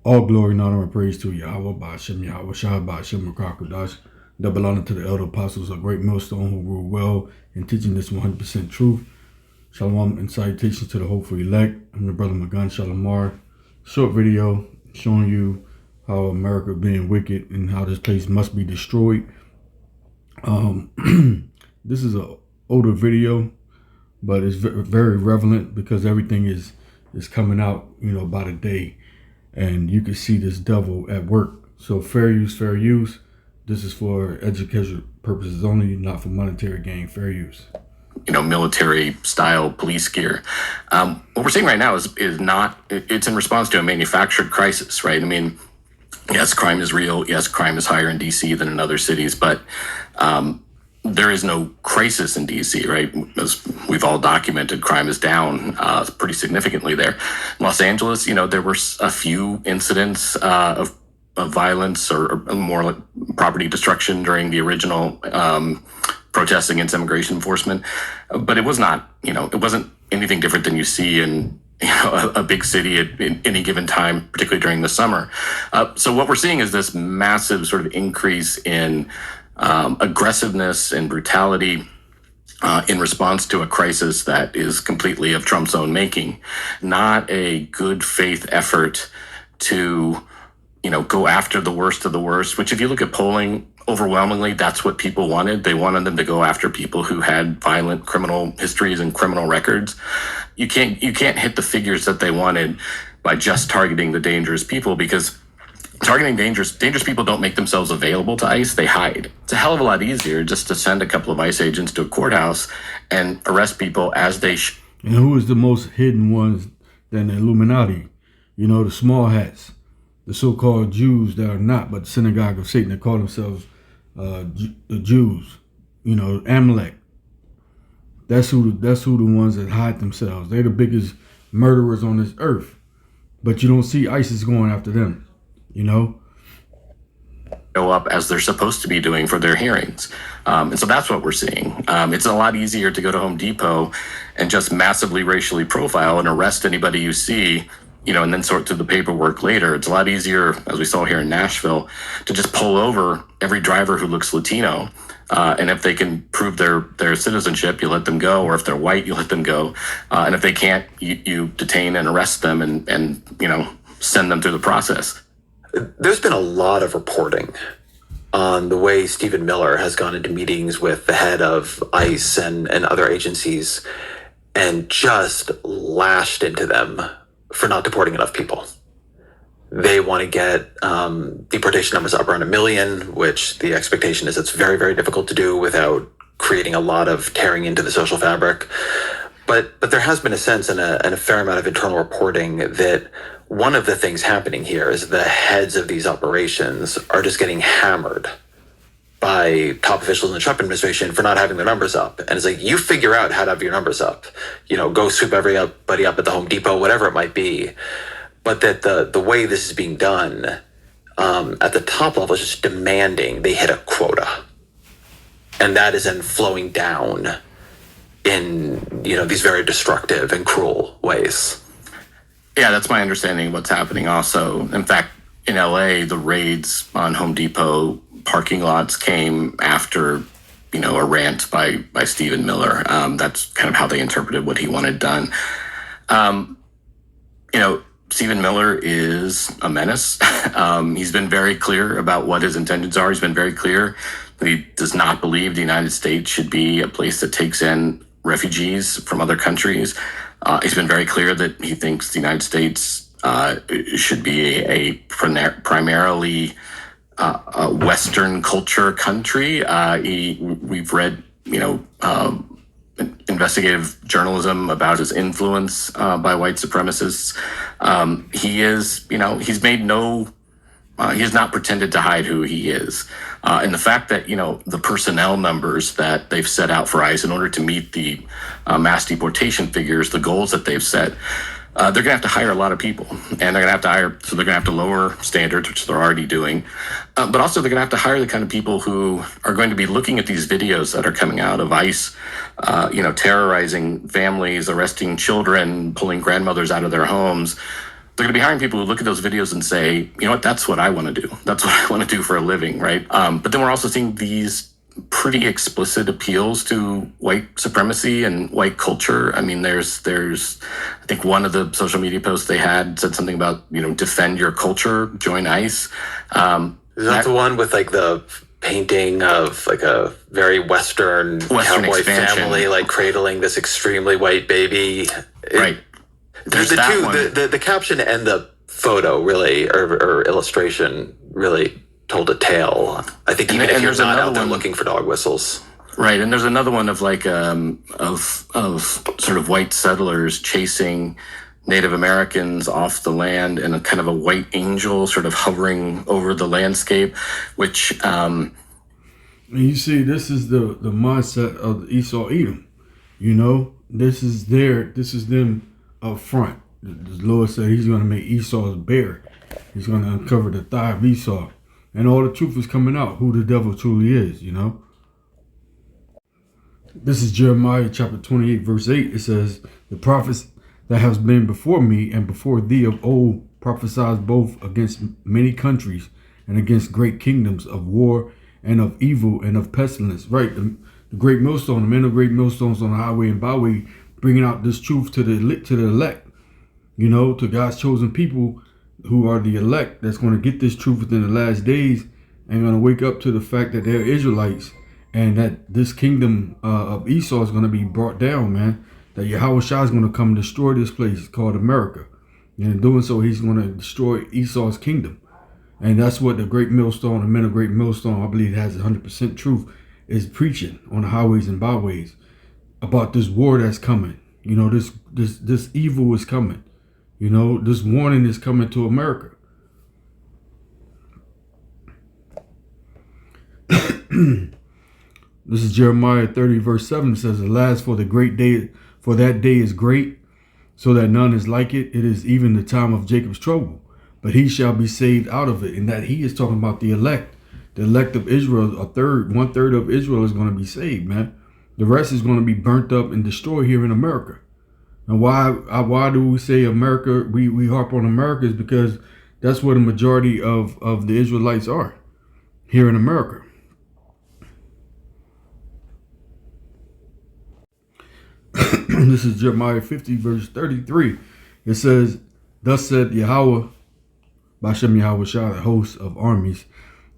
All glory and honor and praise to Yahweh Ba'ashem, Yahweh Shah Ba'ashem Makakudash. Double honor to the elder apostles, a great millstone who rule well in teaching this 100% truth. Shalom and salutations to the hopeful elect. I'm your brother Magan Shalamar. Short video showing you how America being wicked and how this place must be destroyed. This is an older video, but it's very relevant because everything is coming out, by the day. And you can see this devil at work. So fair use, fair use. This is for educational purposes only, not for monetary gain. Fair use. Military style police gear. What we're seeing right now is not, it's in response to a manufactured crisis, right? I mean, yes, crime is real. Yes, crime is higher in DC than in other cities, but there is no crisis in DC, right? As we've all documented, crime is down pretty significantly there. In Los Angeles, there were a few incidents of violence or more like property destruction during the original protests against immigration enforcement, but it was not, it wasn't anything different than you see in a big city at any given time, particularly during the summer. So what we're seeing is this massive sort of increase in aggressiveness and brutality in response to a crisis that is completely of Trump's own making, not a good faith effort to, go after the worst of the worst, which if you look at polling, overwhelmingly, that's what people wanted. They wanted them to go after people who had violent criminal histories and criminal records. You can't hit the figures that they wanted by just targeting the dangerous people, because targeting dangerous people don't make themselves available to ICE. They hide. It's a hell of a lot easier just to send a couple of ICE agents to a courthouse and arrest people as they And who is the most hidden ones than the Illuminati? The small hats, the so-called Jews that are not, but the synagogue of Satan that call themselves the Jews. Amalek. That's who the ones that hide themselves. They're the biggest murderers on this earth. But you don't see ISIS going after them. Go up as they're supposed to be doing for their hearings. And so that's what we're seeing. It's a lot easier to go to Home Depot and just massively racially profile and arrest anybody you see, and then sort through the paperwork later. It's a lot easier, as we saw here in Nashville, to just pull over every driver who looks Latino. And if they can prove their citizenship, you let them go. Or if they're white, you let them go. And if they can't, you detain and arrest them and send them through the process. There's been a lot of reporting on the way Stephen Miller has gone into meetings with the head of ICE and other agencies and just lashed into them for not deporting enough people. They want to get deportation numbers up around 1 million, which the expectation is it's very, very difficult to do without creating a lot of tearing into the social fabric. But there has been a sense and a fair amount of internal reporting that one of the things happening here is the heads of these operations are just getting hammered by top officials in the Trump administration for not having their numbers up. And it's like, you figure out how to have your numbers up. Go swoop everybody up at the Home Depot, whatever it might be. But that the way this is being done at the top level is just demanding they hit a quota. And that is then flowing down in, these very destructive and cruel ways. Yeah, that's my understanding of what's happening also. In fact, in LA, the raids on Home Depot parking lots came after, a rant by Stephen Miller. That's kind of how they interpreted what he wanted done. Stephen Miller is a menace. He's been very clear about what his intentions are. He's been very clear that he does not believe the United States should be a place that takes in refugees from other countries. He's been very clear that he thinks the United States should be a primarily Western culture country. We've read, investigative journalism about his influence by white supremacists. He is, he has not pretended to hide who he is. And the fact that, the personnel numbers that they've set out for ICE in order to meet the mass deportation figures, the goals that they've set, they're going to have to hire a lot of people. And they're going to have to lower standards, which they're already doing. But also they're going to have to hire the kind of people who are going to be looking at these videos that are coming out of ICE, terrorizing families, arresting children, pulling grandmothers out of their homes, they're going to be hiring people who look at those videos and say, you know what, that's what I want to do. That's what I want to do for a living, right? But then we're also seeing these pretty explicit appeals to white supremacy and white culture. I mean, there's I think one of the social media posts they had said something about, you know, defend your culture, join ICE. Is that the one with like the painting of like a very Western cowboy expansion family, like cradling this extremely white baby? Right. There's that one. The caption and the photo really, or illustration really told a tale. I think even if you're not out there looking for dog whistles. Right, and there's another one of like of sort of white settlers chasing Native Americans off the land, and a kind of a white angel sort of hovering over the landscape, which and you see, this is the mindset of Esau Edom. You know, this is them up front. The Lord said He's going to make Esau's bare. He's going to uncover the thigh of Esau. And all the truth is coming out, who the devil truly is, you know. This is Jeremiah chapter 28, verse 8. It says, the prophets that has been before me and before thee of old prophesied both against many countries and against great kingdoms of war and of evil and of pestilence. Right, the great millstone, the men of great millstones on the highway and byway, bringing out this truth to the elect, you know, to God's chosen people who are the elect that's going to get this truth within the last days and going to wake up to the fact that they're Israelites and that this kingdom of Esau is going to be brought down, man. That Yahweh Shah is going to come destroy this place called America. And in doing so, He's going to destroy Esau's kingdom. And that's what the great millstone, the men of great millstone, I believe has 100% truth, is preaching on the highways and byways about this war that's coming. You know, this evil is coming. You know, this warning is coming to America. This is Jeremiah 30, verse 7. It says, alas, for the great day, for that day is great, so that none is like it. It is even the time of Jacob's trouble, but he shall be saved out of it. And that he is talking about the elect of Israel. 1/3 of Israel is going to be saved, man. The rest is going to be burnt up and destroyed here in America. And why do we say America? We harp on America is because that's where the majority of the Israelites are, here in America. This is Jeremiah 50, verse 33. It says, thus said Yahweh, Bashem Yahweh Shah, the host of armies,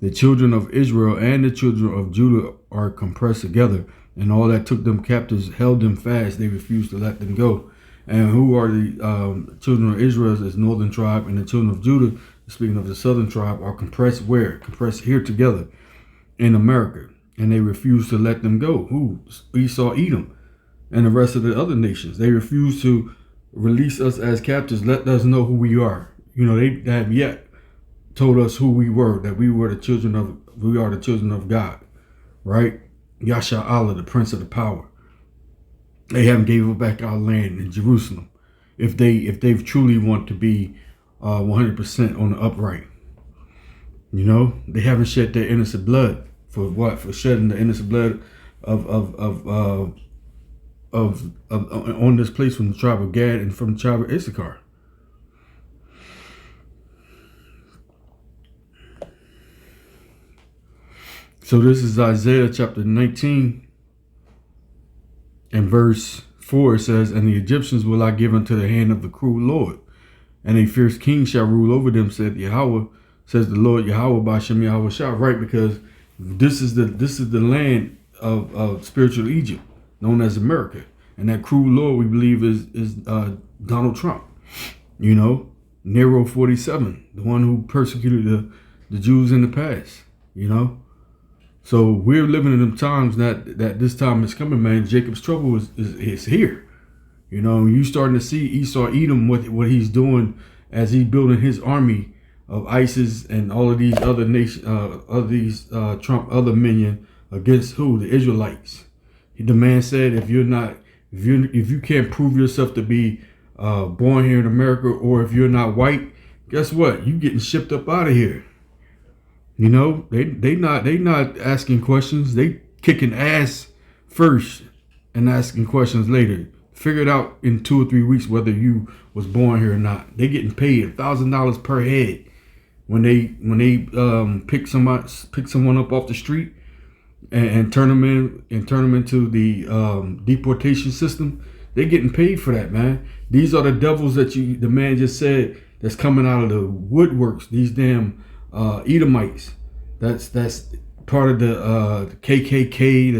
the children of Israel and the children of Judah are compressed together, and all that took them captives held them fast. They refused to let them go. And who are the children of Israel? As northern tribe, and the children of Judah, speaking of the southern tribe, are compressed where? Compressed here together in America. And they refuse to let them go. Who? Esau, Edom, and the rest of the other nations. They refuse to release us as captives, let us know who we are. You know, they have yet told us who we were, that we are the children of God, right? Yasha Allah, the Prince of the Power. They haven't gave us back our land in Jerusalem. If they've truly want to be 100% on the upright, you know, they haven't shed their innocent blood for what? For shedding the innocent blood of on this place from the tribe of Gad and from the tribe of Issachar. So this is Isaiah chapter 19 and verse 4. It says, and the Egyptians will I give unto the hand of the cruel Lord, and a fierce king shall rule over them, said Yahweh, says the Lord Yahweh, Bashem Yahweh Shah. Right, because this is the land of spiritual Egypt, known as America. And that cruel Lord, we believe, is Donald Trump. You know, Nero 47, the one who persecuted the Jews in the past, you know. So we're living in them times that this time is coming, man. Jacob's trouble is here. You know, you starting to see Esau Edom, what he's doing as he's building his army of ISIS and all of these other nations, Trump, other minion against who? The Israelites. The man said, if you can't prove yourself to be born here in America, or if you're not white, guess what? You getting shipped up out of here. You know, they not asking questions. They kicking ass first and asking questions later. figure it out in 2 or 3 weeks whether you was born here or not. They getting paid $1,000 per head when they pick someone up off the street and turn them into the deportation system. They're getting paid for that, man. These are the devils that the man just said that's coming out of the woodworks. These damn Edomites. That's part of the KKK,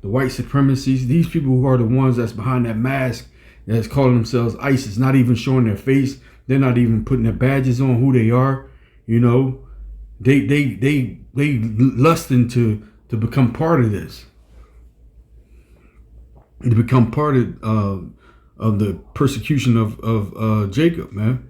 the white supremacies. These people who are the ones that's behind that mask, that's calling themselves ISIS, not even showing their face. They're not even putting their badges on who they are. You know, they lusting to become part of this, to become part of the persecution of Jacob, man.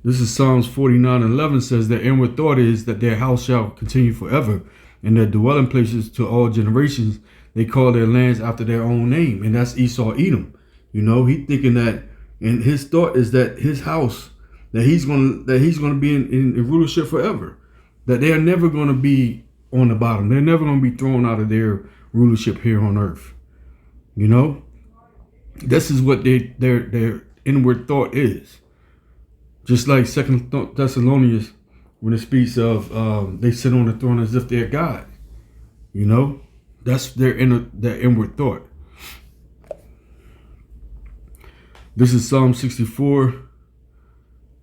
This is Psalms 49:11 says, their inward thought is that their house shall continue forever, and their dwelling places to all generations. They call their lands after their own name, and that's Esau, Edom. You know, he thinking that, and his thought is that his house, that he's gonna be in rulership forever, that they are never gonna be on the bottom. They're never gonna be thrown out of their rulership here on earth. You know, this is what their inward thought is. Just like 2 Thessalonians, when it speaks of they sit on the throne as if they're God. You know, that's their inward thought. This is Psalm 64,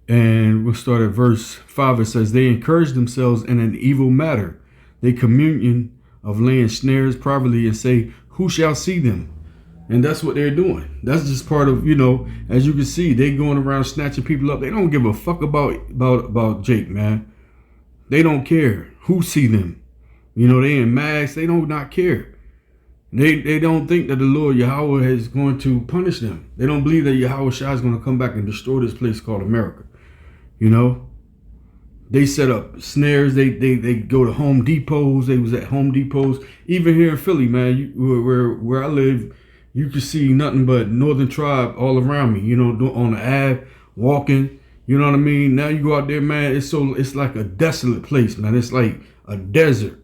and we'll start at verse 5. It says, they encourage themselves in an evil matter. They communion of laying snares privately and say, who shall see them? And that's what they're doing. That's just part of, you know, as you can see, they going around snatching people up. They don't give a fuck about Jake, man. They don't care who see them. You know, they in masks. They don't not care. They don't think that the Lord Yahweh is going to punish them. They don't believe that Yahweh Shai is going to come back and destroy this place called America. You know, they set up snares. They go to Home Depots. They was at Home Depots. Even here in Philly, man, where I live, you can see nothing but Northern Tribe all around me, you know, on the Ave, walking, you know what I mean? Now you go out there, man, it's like a desolate place, man. It's like a desert,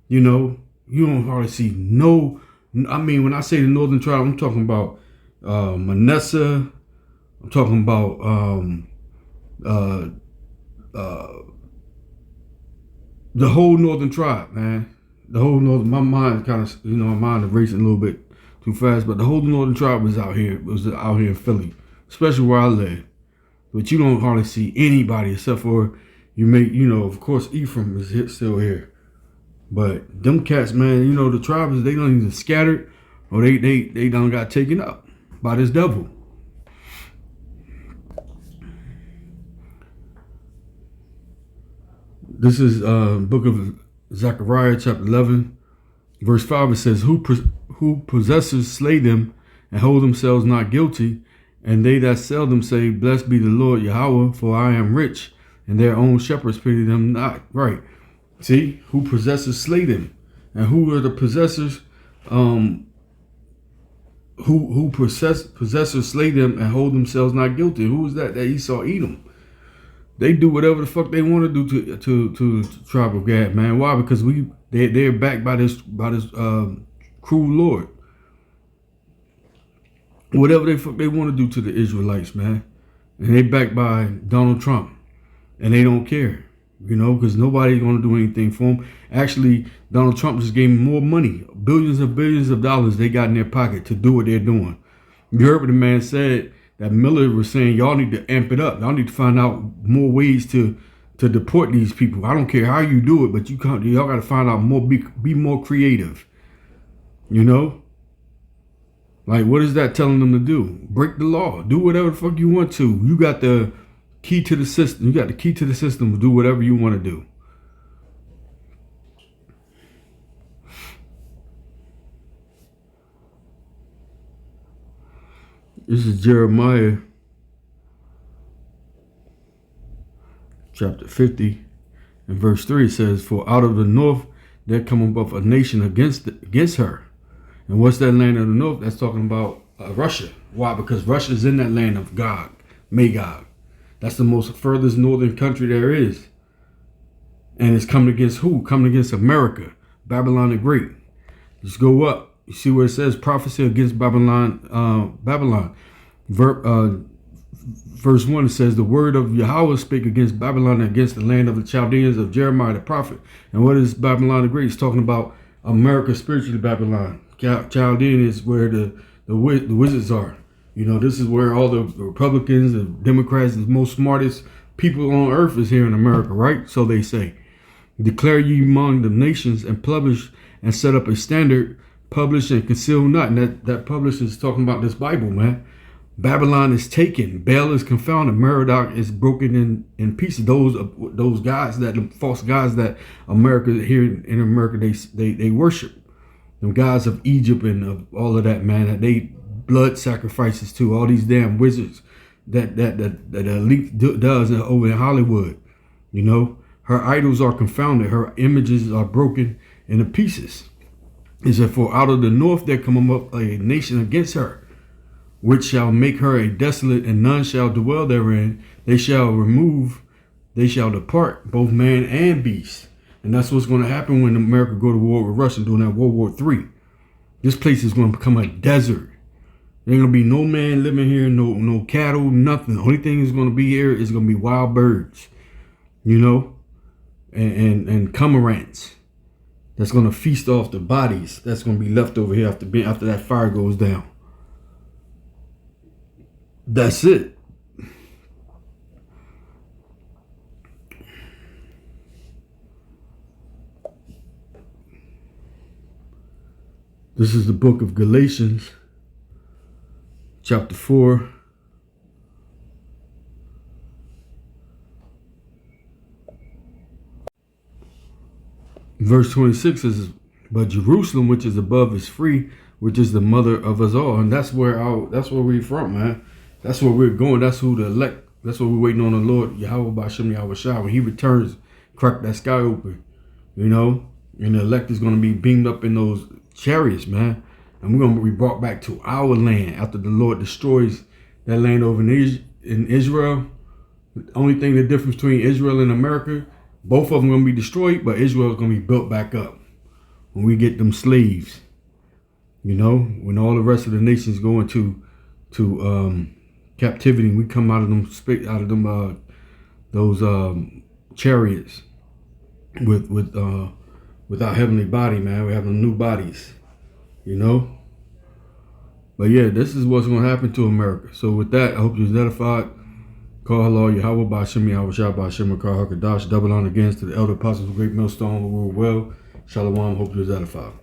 you know. You don't hardly see I mean, when I say the Northern Tribe, I'm talking about Manasseh, I'm talking about the whole Northern Tribe, man. The whole Northern, my mind kind of, you know, my mind is racing a little bit too fast, but the whole Northern Tribe was out here in Philly, especially where I live. But you don't hardly see anybody except for you know, of course, Ephraim is still here. But them cats, man, you know, the tribes, they don't even scattered, or they done got taken up by this devil. This is book of Zechariah, chapter 11, verse 5. It says, who possessors slay them and hold themselves not guilty, and they that sell them say, blessed be the Lord Yahweh, for I am rich, and their own shepherds pity them not. Right. See, who possessors slay them, and who are the possessors? Who possessors slay them and hold themselves not guilty. Who is that? That Esau, Edom. They do whatever the fuck they want to do to the tribe of Gad, man. Why? Because they're backed by this cruel Lord. Whatever the fuck they want to do to the Israelites, man, and they backed by Donald Trump, and they don't care. You know, because nobody's going to do anything for them. Actually, Donald Trump just gave them more money, billions of dollars they got in their pocket to do what they're doing. You heard what the man said, that Miller was saying, y'all need to amp it up. Y'all need to find out more ways to deport these people. I don't care how you do it, but y'all got to find out more, be more creative. You know? Like, what is that telling them to do? Break the law. Do whatever the fuck you want to. You got the key to the system. You got the key to the system to do whatever you want to do. This is Jeremiah chapter 50 and verse 3. It says, for out of the north there cometh up a nation against her. And what's that land of the north? That's talking about Russia. Why? Because Russia is in that land of God, Magog. That's the most furthest northern country there is. And it's coming against who? Coming against America, Babylon the Great. Just go up, You see where it says prophecy against Babylon. Verse 1, it says, the word of Yahweh spake against Babylon and against the land of the Chaldeans of Jeremiah the prophet. And what is Babylon the Great? It's talking about America spiritually, Babylon. Chaldean is where the wizards are. You know, this is where all the Republicans, the Democrats, the most smartest people on earth is here in America, right? So they say, declare ye among the nations and publish and set up a standard, publish and conceal not. And that publish is talking about this Bible, man. Babylon is taken, Baal is confounded, Merodach is broken in pieces. Those gods, the false gods that America here in America they worship, them gods of Egypt and of all of that, man. That they blood sacrifices to all these damn wizards that elite does over in Hollywood. You know, her idols are confounded, her images are broken into pieces. It said, for out of the north there come up a nation against her, which shall make her a desolate, and none shall dwell therein. They shall depart, both man and beast. And that's what's going to happen when America go to war with Russia during that World War III. This place is going to become a desert. There ain't going to be no man living here, no cattle, nothing. The only thing is going to be here is going to be wild birds, you know, and cormorants. That's going to feast off the bodies that's going to be left over here after that fire goes down. That's it. This is the book of Galatians, chapter 4. Verse 26 says, but Jerusalem, which is above, is free, which is the mother of us all. And that's where we're from, man. That's where we're going. That's who the elect. That's what we're waiting on the Lord, Yahweh B'Shem Yahweh Shah. When he returns, crack that sky open, you know, and the elect is going to be beamed up in those chariots, man. And we're going to be brought back to our land after the Lord destroys that land over in Israel. The only thing, the difference between Israel and America, both of them going to be destroyed, but Israel is going to be built back up when we get them slaves. You know, when all the rest of the nations go into captivity, we come out of them those chariots with our heavenly body, man. We have the new bodies, you know. But yeah, this is what's going to happen to America. So with that, I hope you're edified. Call hello, Yahweh B'Shem Yahweh Shah B'Shem Makar HaKadosh. Double on against to the elder apostles of Great Millstone who rule well. Shalom, hope you're edified.